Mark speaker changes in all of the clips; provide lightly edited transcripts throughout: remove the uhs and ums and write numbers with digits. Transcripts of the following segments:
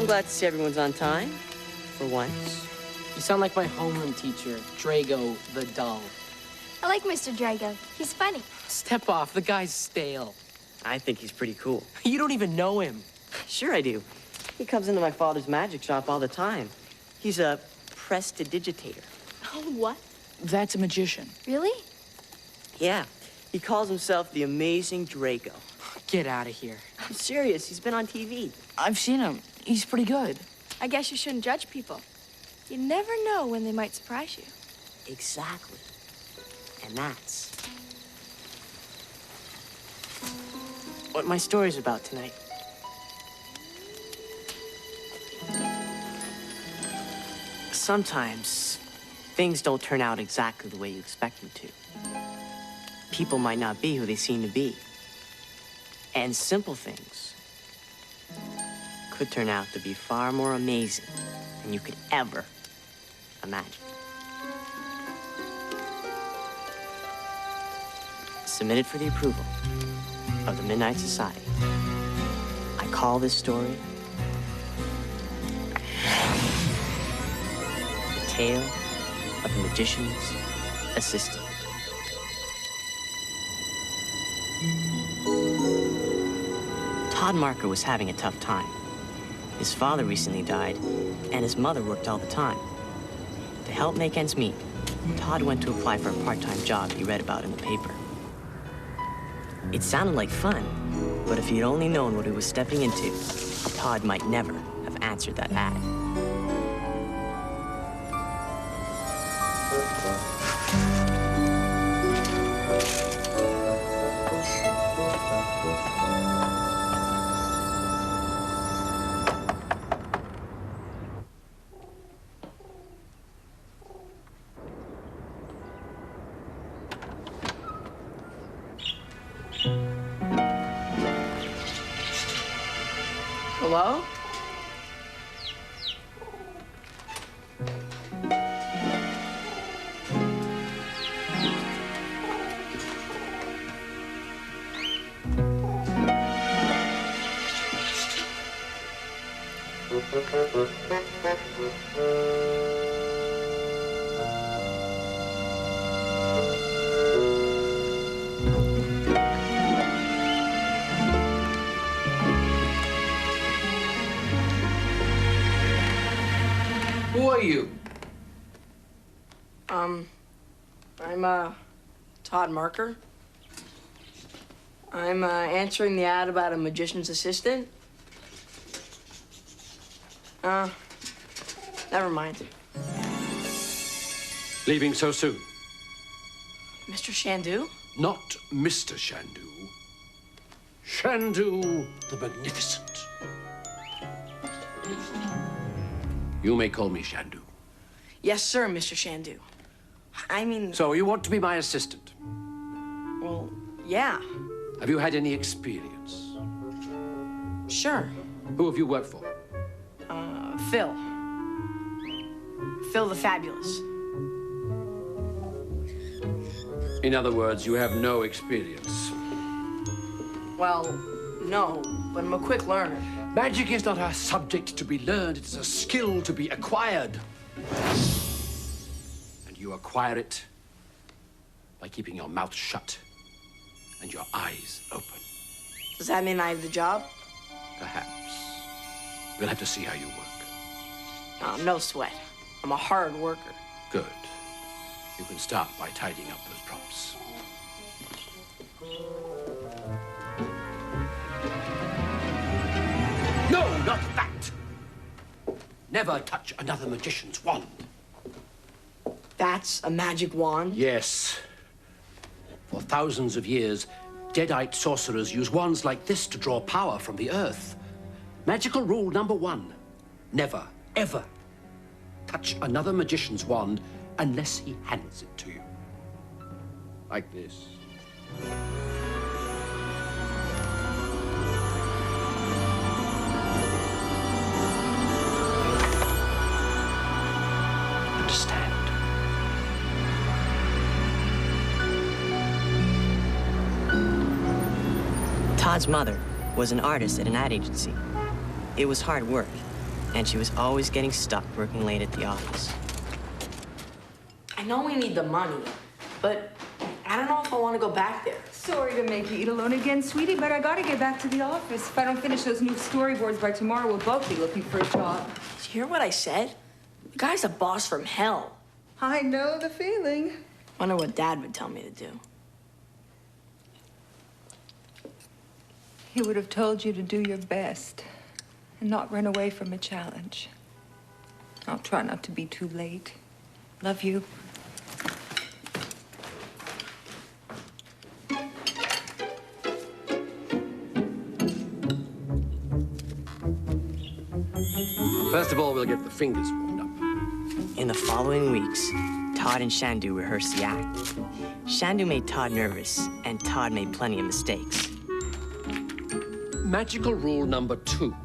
Speaker 1: I'm glad to see everyone's on time, for once.
Speaker 2: You sound like my homeroom teacher, Drago the Dull.
Speaker 3: I like Mr. Drago. He's funny.
Speaker 2: Step off, the guy's stale.
Speaker 1: I think he's pretty cool.
Speaker 2: You don't even know him.
Speaker 1: Sure I do. He comes into my father's magic shop all the time. He's a prestidigitator.
Speaker 3: Oh, what?
Speaker 2: That's a magician.
Speaker 3: Really?
Speaker 1: Yeah, he calls himself the Amazing Draco.
Speaker 2: Get out of here.
Speaker 1: I'm serious, he's been on TV.
Speaker 2: I've seen him. He's pretty good.
Speaker 3: I guess you shouldn't judge people. You never know when they might surprise you.
Speaker 1: Exactly. And that's what my story's about tonight. Sometimes things don't turn out exactly the way you expect them to. People might not be who they seem to be. And simple things could turn out to be far more amazing than you could ever imagine. Submitted for the approval of the Midnight Society, I call this story The Tale of the Magician's Assistant. Todd Marker was having a tough time. His father recently died, and his mother worked all the time. To help make ends meet, Todd went to apply for a part-time job he read about in the paper. It sounded like fun, but if he'd only known what he was stepping into, Todd might never have answered that ad.
Speaker 2: Hello?
Speaker 4: Who are you?
Speaker 2: I'm, Todd Marker. I'm, answering the ad about a magician's assistant. Never mind.
Speaker 4: Leaving so soon?
Speaker 2: Mr. Shandu?
Speaker 4: Not Mr. Shandu. Shandu the Magnificent. You may call me Shandu.
Speaker 2: Yes, sir, Mr. Shandu. I mean...
Speaker 4: So you want to be my assistant?
Speaker 2: Well, yeah.
Speaker 4: Have you had any experience?
Speaker 2: Sure.
Speaker 4: Who have you worked for?
Speaker 2: Phil. Phil the Fabulous.
Speaker 4: In other words, you have no experience.
Speaker 2: Well, no, but I'm a quick learner.
Speaker 4: Magic is not a subject to be learned, it is a skill to be acquired. And you acquire it by keeping your mouth shut and your eyes open.
Speaker 2: Does that mean I have the job?
Speaker 4: Perhaps. We'll have to see how you work.
Speaker 2: No sweat. I'm a hard worker.
Speaker 4: Good. You can start by tidying up those props. No, not that! Never touch another magician's wand.
Speaker 2: That's a magic wand?
Speaker 4: Yes. For thousands of years, Deadite sorcerers use wands like this to draw power from the earth. Magical rule number 1. Never, ever touch another magician's wand unless he hands it to you. Like this. Understand?
Speaker 1: Todd's mother was an artist at an ad agency. It was hard work, and she was always getting stuck working late at the office.
Speaker 2: I know we need the money, but I don't know if I want to go back there.
Speaker 5: Sorry to make you eat alone again, sweetie, but I gotta get back to the office. If I don't finish those new storyboards by tomorrow, we'll both be looking for a job.
Speaker 2: Did you hear what I said? The guy's a boss from hell.
Speaker 5: I know the feeling.
Speaker 2: Wonder what Dad would tell me to do.
Speaker 5: He would have told you to do your best and not run away from a challenge. I'll try not to be too late. Love you.
Speaker 4: First of all, we'll get the fingers warmed up.
Speaker 1: In the following weeks, Todd and Shandu rehearsed the act. Shandu made Todd nervous, and Todd made plenty of mistakes.
Speaker 4: Magical rule number 2.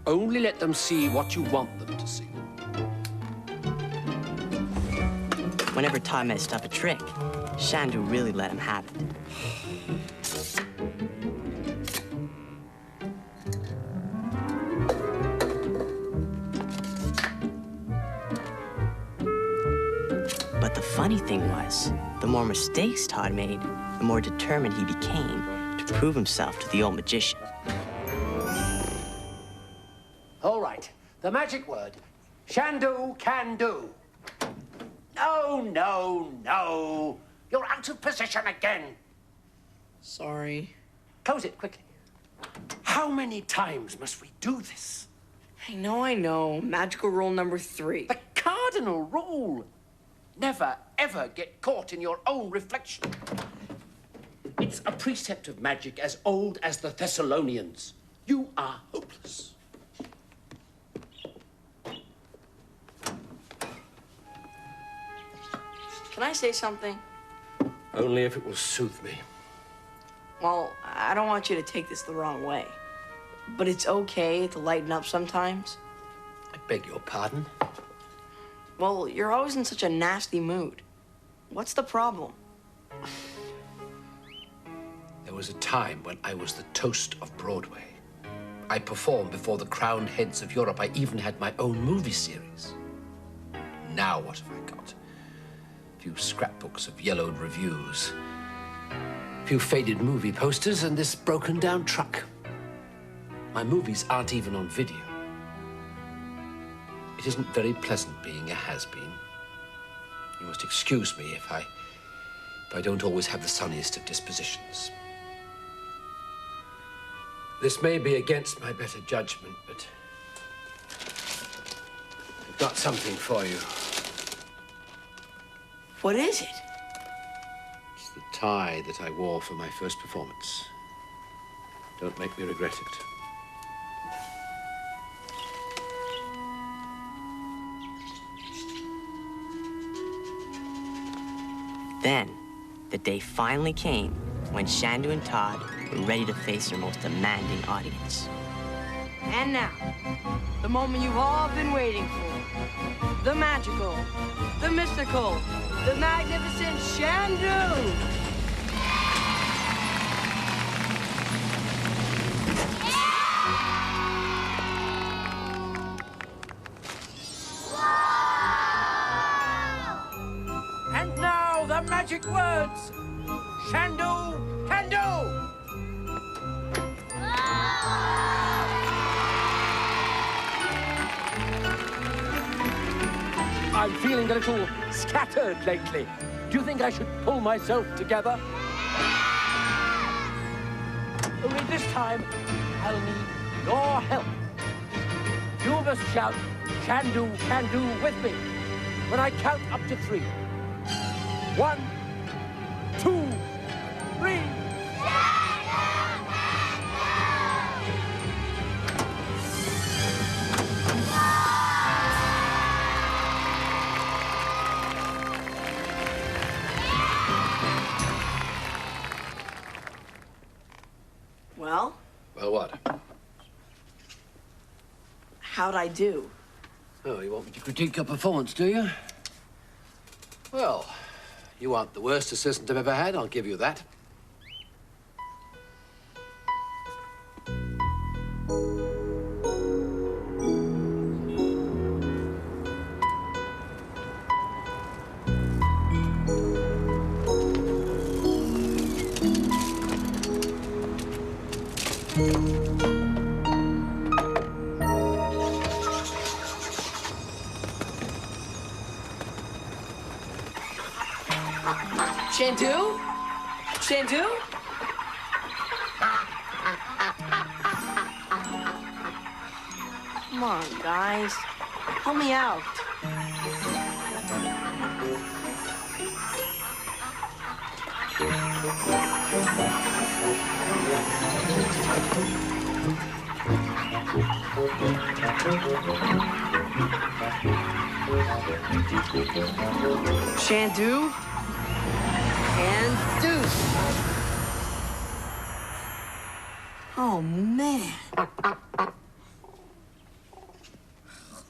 Speaker 4: Only let them see what you want them to see.
Speaker 1: Whenever Todd messed up a trick, Shandu really let him have it. But the funny thing was, the more mistakes Todd made, the more determined he became to prove himself to the old magician.
Speaker 4: All right, the magic word. Shandu can do. No, no, no. You're out of position again.
Speaker 2: Sorry.
Speaker 4: Close it quickly. How many times must we do this?
Speaker 2: I know. Magical rule number 3.
Speaker 4: The cardinal rule. Never, ever get caught in your own reflection. It's a precept of magic as old as the Thessalonians. You are hopeless.
Speaker 2: Can I say something?
Speaker 4: Only if it will soothe me.
Speaker 2: Well, I don't want you to take this the wrong way, but it's okay to lighten up sometimes.
Speaker 4: I beg your pardon?
Speaker 2: Well, you're always in such a nasty mood. What's the problem?
Speaker 4: There was a time when I was the toast of Broadway. I performed before the crowned heads of Europe. I even had my own movie series. Now what have I got? A few scrapbooks of yellowed reviews, a few faded movie posters, and this broken-down truck. My movies aren't even on video. It isn't very pleasant being a has-been. You must excuse me if I don't always have the sunniest of dispositions. This may be against my better judgment, but I've got something for you.
Speaker 2: What is it?
Speaker 4: It's the tie that I wore for my first performance. Don't make me regret it.
Speaker 1: Then, the day finally came when Shandu and Todd were ready to face their most demanding audience.
Speaker 2: And now, the moment you've all been waiting for. The magical, the mystical, the magnificent Shandu!
Speaker 4: And now the magic words. Shandu can do. I'm feeling a little scattered lately. Do you think I should pull myself together? Only this time, I'll need your help. You must shout, Shandu can do with me, when I count up to 3. 1, 2, 3.
Speaker 2: Well,
Speaker 4: Well, what?
Speaker 2: how'd I do?
Speaker 4: Oh, you want me to critique your performance, do you? Well, you aren't the worst assistant I've ever had, I'll give you that.
Speaker 2: Shandu? Shandu? Come on, guys. Help me out. Shandu? And do. Oh, man.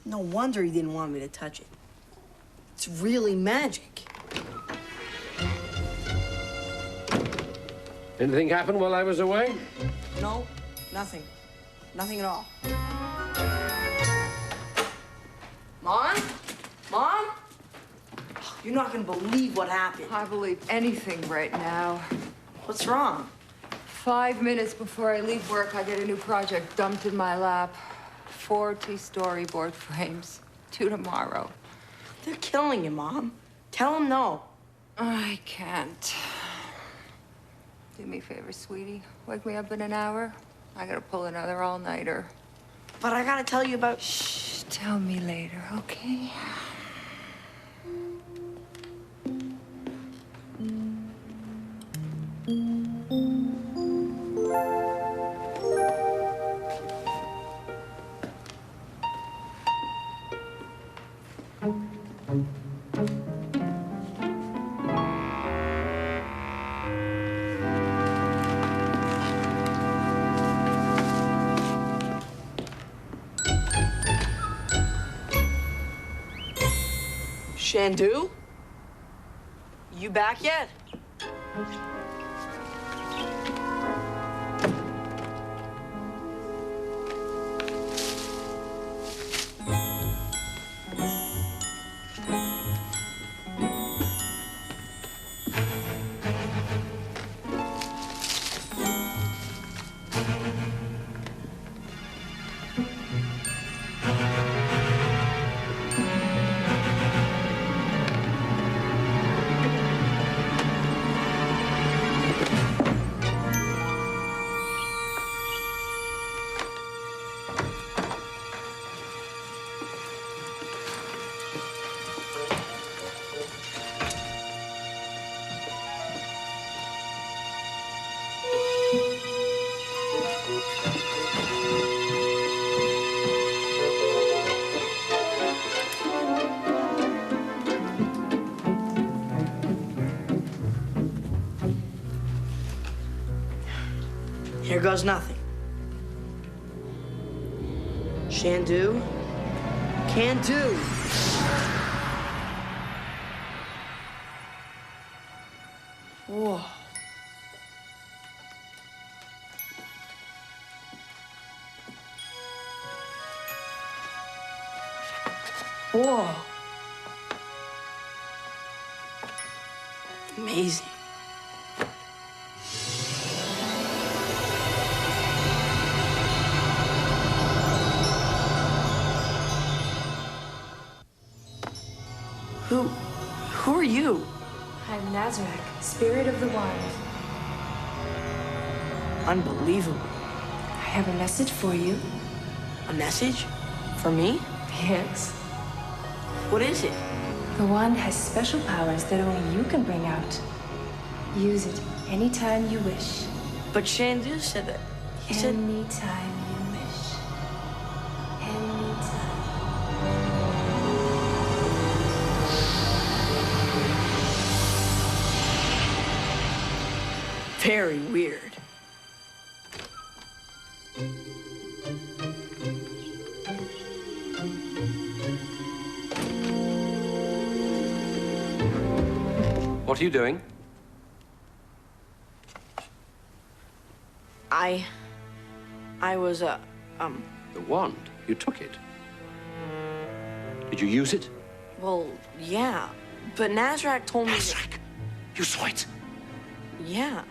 Speaker 2: No wonder he didn't want me to touch it. It's really magic.
Speaker 4: Anything happen while I was away?
Speaker 2: No, nothing. Nothing at all. Mom? Mom? You're not gonna believe what happened.
Speaker 5: I believe anything right now.
Speaker 2: What's wrong?
Speaker 5: 5 minutes before I leave work, I get a new project dumped in my lap. 40 storyboard frames. Due tomorrow.
Speaker 2: They're killing you, Mom. Tell them no.
Speaker 5: I can't. Do me a favor, sweetie. Wake me up in an hour. I gotta pull another all-nighter.
Speaker 2: But I gotta tell you about...
Speaker 5: Shh, tell me later, okay?
Speaker 2: Shandu? You back yet? Here goes nothing. Shandu, can do. Whoa. Whoa. Amazing. Who are you?
Speaker 3: I'm Nazarek, spirit of the wand.
Speaker 2: Unbelievable.
Speaker 3: I have a message for you.
Speaker 2: A message? For me?
Speaker 3: Yes.
Speaker 2: What is it?
Speaker 3: The wand has special powers that only you can bring out. Use it anytime you wish.
Speaker 2: But Shandu said that. He said...
Speaker 3: Anytime you wish. Anytime.
Speaker 2: Very weird.
Speaker 4: What are you doing?
Speaker 2: I was,
Speaker 4: The wand. You took it. Did you use it?
Speaker 2: well, yeah. But Nazarek told me that...
Speaker 4: Nazarek, you saw it.
Speaker 2: Yeah.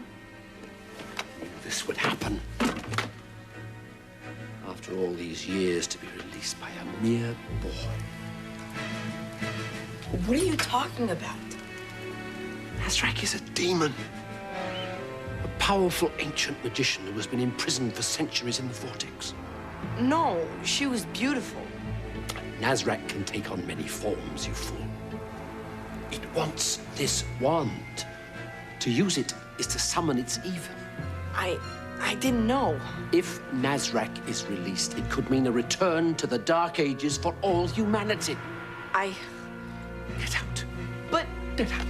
Speaker 4: This would happen. After all these years, to be released by a mere boy.
Speaker 2: What are you talking about?
Speaker 4: Nazrak is a demon. A powerful ancient magician who has been imprisoned for centuries in the vortex.
Speaker 2: No, she was beautiful.
Speaker 4: Nazrak can take on many forms, you fool. It wants this wand. To use it is to summon its evil.
Speaker 2: I didn't know.
Speaker 4: If Nazrak is released, it could mean a return to the Dark Ages for all humanity.
Speaker 2: Get
Speaker 4: out.
Speaker 2: But...
Speaker 4: Get out.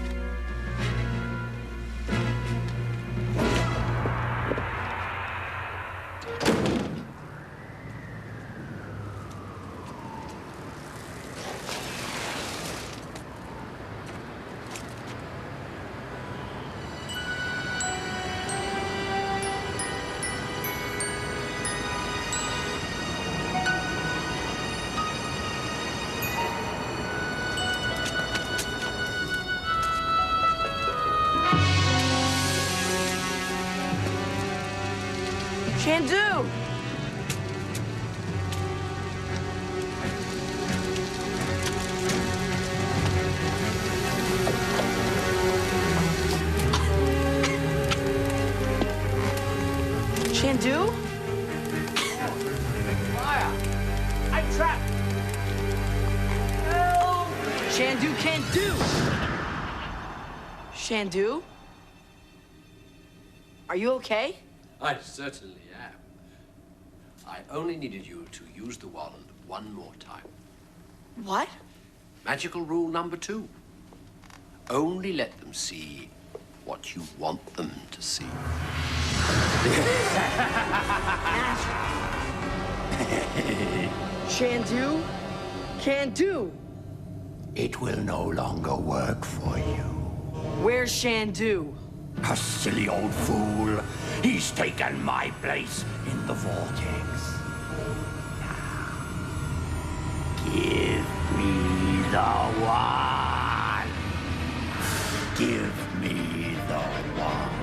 Speaker 2: Shandu! Shandu? Maya! I'm trapped! Help! Shandu can't do! Shandu? Are you okay?
Speaker 4: I certainly am. I only needed you to use the wand one more time.
Speaker 2: What?
Speaker 4: Magical rule number 2. Only let them see what you want them to see.
Speaker 2: Shandu? Can't do.
Speaker 6: It will no longer work for you.
Speaker 2: Where's Shandu?
Speaker 6: A silly old fool. He's taken my place in the vortex. Now, give me the wand. Give me the wand.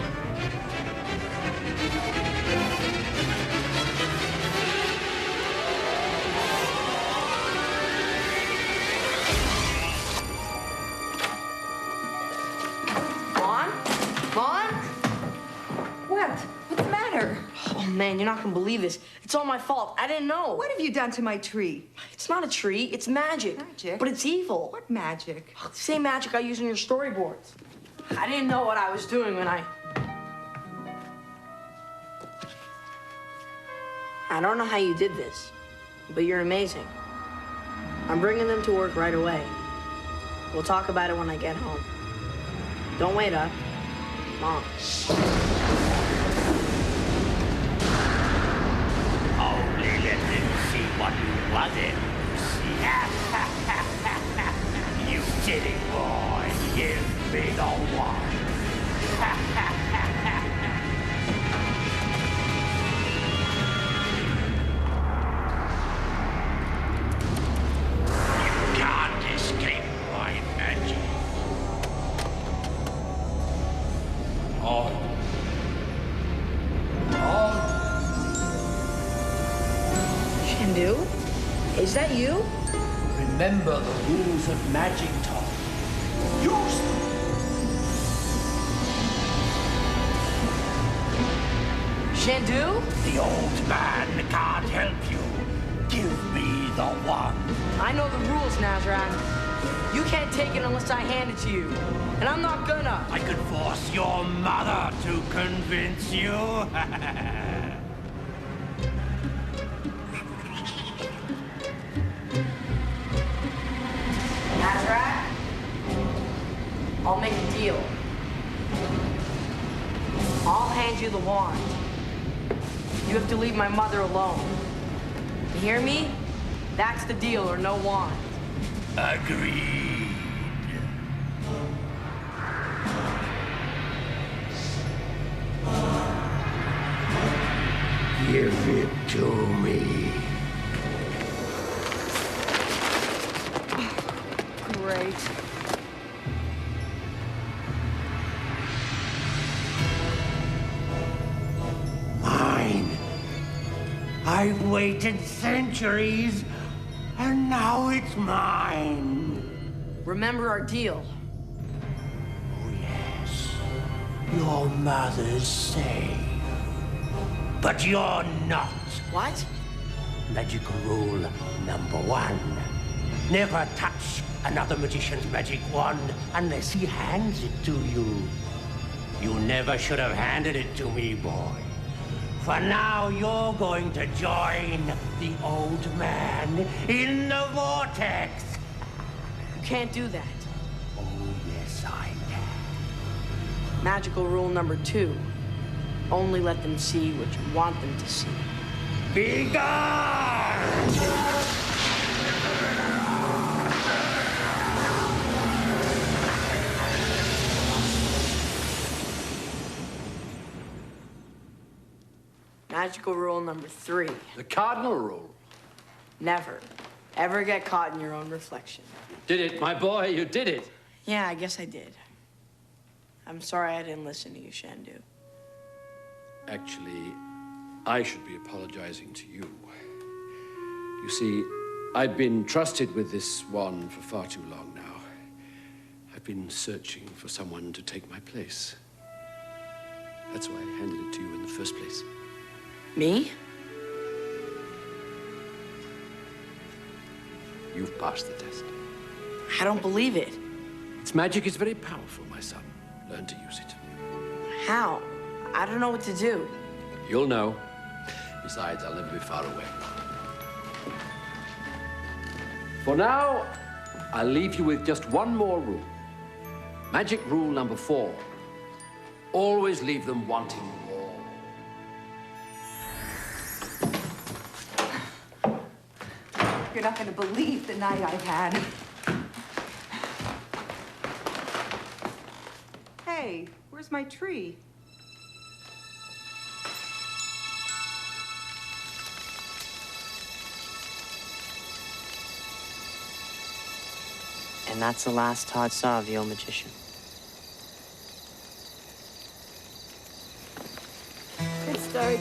Speaker 5: What's the matter?
Speaker 2: Oh, man, you're not gonna believe this. It's all my fault. I didn't know.
Speaker 5: What have you done to my tree?
Speaker 2: It's not a tree. It's magic.
Speaker 5: Magic?
Speaker 2: But it's evil.
Speaker 5: What magic?
Speaker 2: The same magic I use in your storyboards. I didn't know what I was doing when I don't know how you did this, but you're amazing. I'm bringing them to work right away. We'll talk about it when I get home. Don't wait up. Mom.
Speaker 6: Only let them see what you wanted to see. You did it, boy. Give me the wand. You can't escape my magic. On.
Speaker 2: Shandu? Is that you?
Speaker 4: Remember the rules of magic, Tom. Use them.
Speaker 2: Shandu?
Speaker 6: The old man can't help you. Give me the wand.
Speaker 2: I know the rules, Nazrak. You can't take it unless I hand it to you. And I'm not gonna.
Speaker 6: I could force your mother to convince you.
Speaker 2: Nazrak, I'll make a deal. I'll hand you the wand. You have to leave my mother alone. You hear me? That's the deal, or no wand.
Speaker 6: Agreed. Give it to me.
Speaker 2: Great.
Speaker 6: Mine. I've waited centuries, and now it's mine.
Speaker 2: Remember our deal.
Speaker 6: Oh, yes. Your mother's safe. But you're not.
Speaker 2: What?
Speaker 6: Magical rule number 1. Never touch another magician's magic wand unless he hands it to you. You never should have handed it to me, boy. For now, you're going to join the old man in the vortex.
Speaker 2: You can't do that.
Speaker 6: Oh, yes, I can.
Speaker 2: Magical rule number 2. Only let them see what you want them to see.
Speaker 6: Be gone!
Speaker 2: Magical rule number 3.
Speaker 4: The cardinal rule.
Speaker 2: Never, ever get caught in your own reflection.
Speaker 4: Did it, my boy, you did it.
Speaker 2: Yeah, I guess I did. I'm sorry I didn't listen to you, Shandu.
Speaker 4: Actually, I should be apologizing to you. You see, I've been trusted with this wand for far too long now. I've been searching for someone to take my place. That's why I handed it to you in the first place.
Speaker 2: Me?
Speaker 4: You've passed the test.
Speaker 2: I don't believe it.
Speaker 4: Its magic is very powerful, my son. Learn to use it.
Speaker 2: How? I don't know what to do.
Speaker 4: You'll know. Besides, I'll never be far away. For now, I'll leave you with just one more rule. Magic rule number 4. Always leave them wanting more.
Speaker 5: You're not going to believe the night I've had. Hey, where's my tree?
Speaker 1: And that's the last Todd saw of the old magician.
Speaker 5: It's dark.